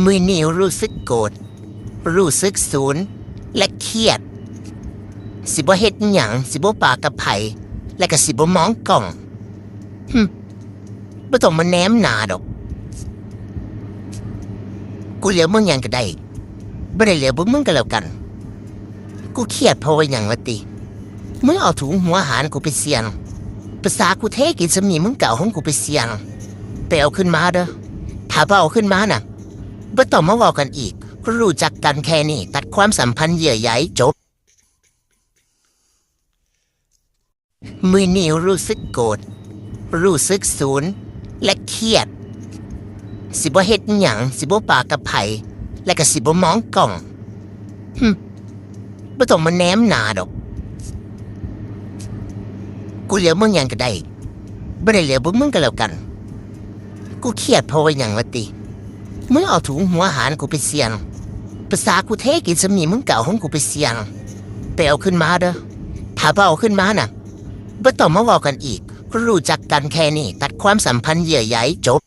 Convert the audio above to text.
มื้อนี้รู้สึกโกรธรู้สึกสูญและเครียดสิบ่เฮ็ดอิหยังสิบ่ปากกับไผและก็สิบ่มองกล้องบ่ต้องมาแนมหน้าดอกกูเหลียวมึงหยังก็ได้บ่ได้เหลียวบ่มึงก็แล้วกันกูเครียดเพราะว่าหยังวะติมึงเอาถุงหัวอาหารกูไปเสี่ยงภาษากูเทกินสำนีมึงเก่าของกูไปเสี่ยงไปเอาขึ้นมาเด้อถ้าบ่เอาขึ้นมาน่ะบ่ต้องมาเว้ากันอีกรู้จักกันแค่นี้ตัดความสัมพันธ์เยื่อใยจบมื้อนี้รู้สึกโกรธรู้สึกสูญและเครียดสิบ่เฮ็ดอิหยังสิบ่ปากกับไผและก็สิบ่มองกล้องบ่ต้องมาแนมหน้าดอกกูเหลียวมึงหยังก็ได้บ่ได้เหลียวบ่มึงก็แล้วกันกูเครียดเพราะว่าหยังวะติมึงเอาถุงหัวอาหารกูไปเสี่ยงภาษากูเทกินสำนีมึงเก่าของกูไปเสี่ยงไปเอาขึ้นมาเด้อถ้าบ่เอาขึ้นมาน่ะบ่ต้องมาเว้ากันอีกรู้จักกันแค่นี้ตัดความสัมพันธ์เยื่อใยจบ